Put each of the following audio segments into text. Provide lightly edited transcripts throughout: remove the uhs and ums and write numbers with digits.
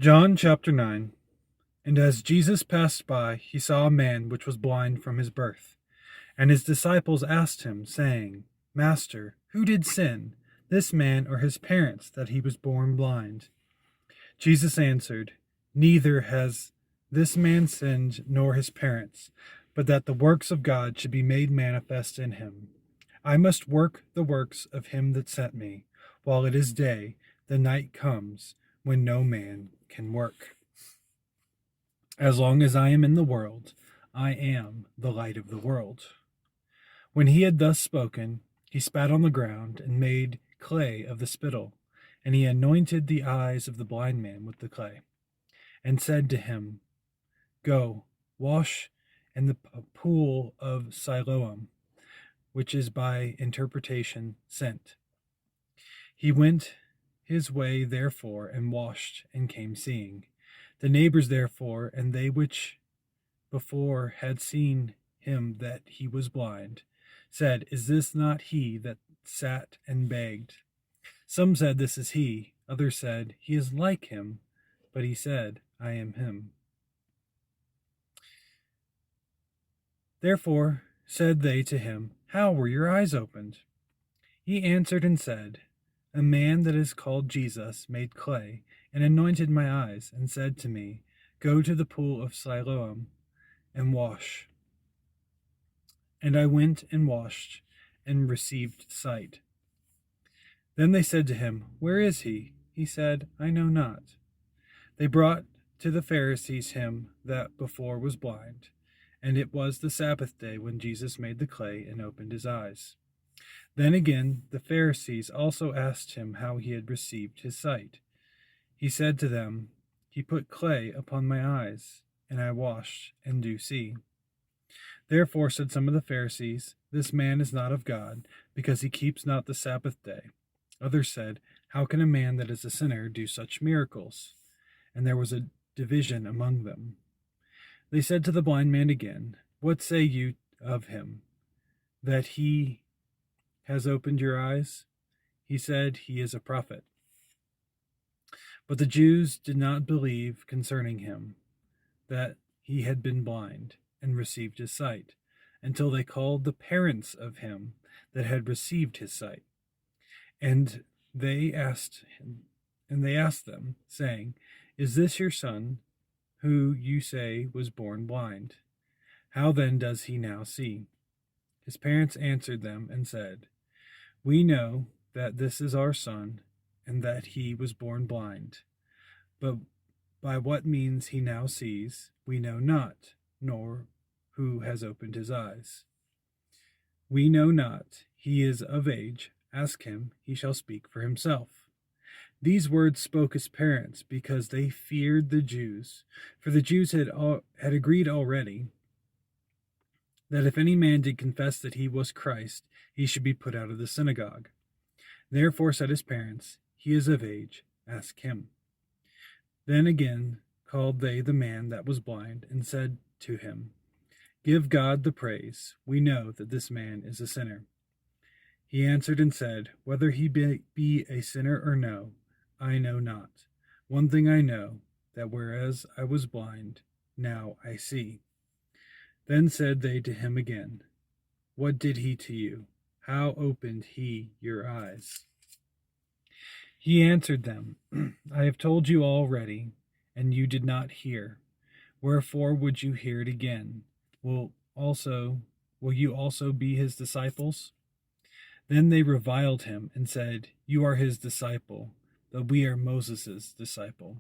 John chapter 9. And as Jesus passed by, he saw a man which was blind from his birth. And his disciples asked him, saying, Master, who did sin, this man or his parents, that he was born blind? Jesus answered, Neither has this man sinned nor his parents, but that the works of God should be made manifest in him. I must work the works of him that sent me, while it is day. The night comes when no man can work. As long as I am in the world, I am the light of the world. When he had thus spoken, he spat on the ground and made clay of the spittle, and he anointed the eyes of the blind man with the clay, and said to him, Go, wash in the pool of Siloam, which is by interpretation sent. He went his way therefore and washed and came seeing. The neighbors therefore, and they which before had seen him that he was blind, said, Is this not he that sat and begged? Some said, This is he. Others said, He is like him. But he said, I am him. Therefore said they to him, How were your eyes opened? He answered and said, A man that is called Jesus made clay, and anointed my eyes, and said to me, Go to the pool of Siloam, and wash. And I went and washed, and received sight. Then they said to him, Where is he? He said, I know not. They brought to the Pharisees him that before was blind, and it was the Sabbath day when Jesus made the clay and opened his eyes. Then again the Pharisees also asked him how he had received his sight. He said to them, He put clay upon my eyes, and I washed, and do see. Therefore said some of the Pharisees, This man is not of God, because he keeps not the Sabbath day. Others said, How can a man that is a sinner do such miracles? And there was a division among them. They said to the blind man again, What say you of him, that he has opened your eyes? He said, He is a prophet. But the Jews did not believe concerning him, that he had been blind, and received his sight, until they called the parents of him that had received his sight. And they asked them, saying, Is this your son, who you say was born blind? How then does he now see? His parents answered them and said, We know that this is our son, and that he was born blind. But by what means he now sees, we know not, nor who has opened his eyes. We know not. He is of age. Ask him, he shall speak for himself. These words spoke his parents, because they feared the Jews. For the Jews had agreed already that if any man did confess that he was Christ, he should be put out of the synagogue. Therefore said his parents, He is of age. Ask him. Then again called they the man that was blind, and said to him, Give God the praise. We know that this man is a sinner. He answered and said, Whether he be a sinner or no, I know not. One thing I know, that whereas I was blind, now I see. Then said they to him again, What did he to you? How opened he your eyes? He answered them, I have told you already, and you did not hear. Wherefore would you hear it again? Will you also be his disciples? Then they reviled him and said, You are his disciple, but we are Moses' disciple.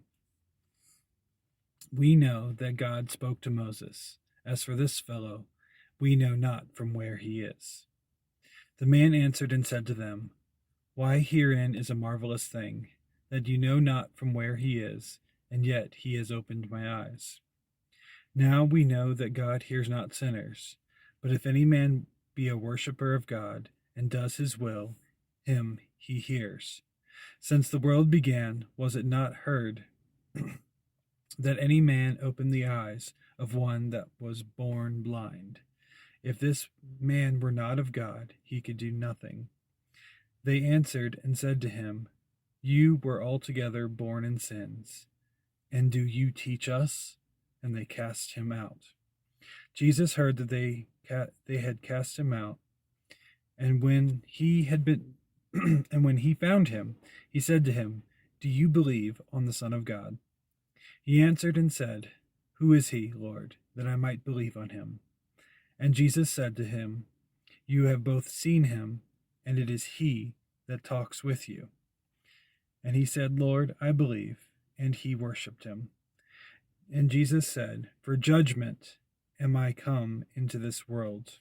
We know that God spoke to Moses. As for this fellow, we know not from where he is. The man answered and said to them, Why herein is a marvelous thing, that you know not from where he is, and yet he has opened my eyes. Now we know that God hears not sinners, but if any man be a worshipper of God, and does his will, him he hears. Since the world began, was it not heard that any man opened the eyes of one that was born blind? If this man were not of God, he could do nothing. They answered and said to him, You were altogether born in sins, And do you teach us? And they cast him out. Jesus heard that they had cast him out, and when he had been and when he found him, he said to him, Do you believe on the Son of God? He answered and said, Who is he, Lord, that I might believe on him? And Jesus said to him, You have both seen him, and it is he that talks with you. And he said, Lord, I believe. And he worshipped him. And Jesus said, For judgment am I come into this world,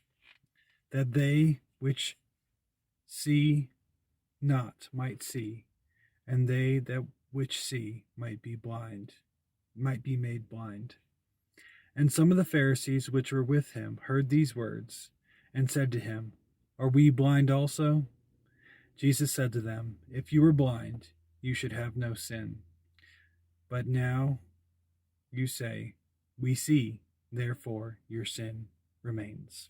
that they which see not might see, and they that which see might be made blind. And some of the Pharisees which were with him heard these words, and said to him, Are we blind also? Jesus said to them, If you were blind, you should have no sin. But now you say, We see, therefore your sin remains.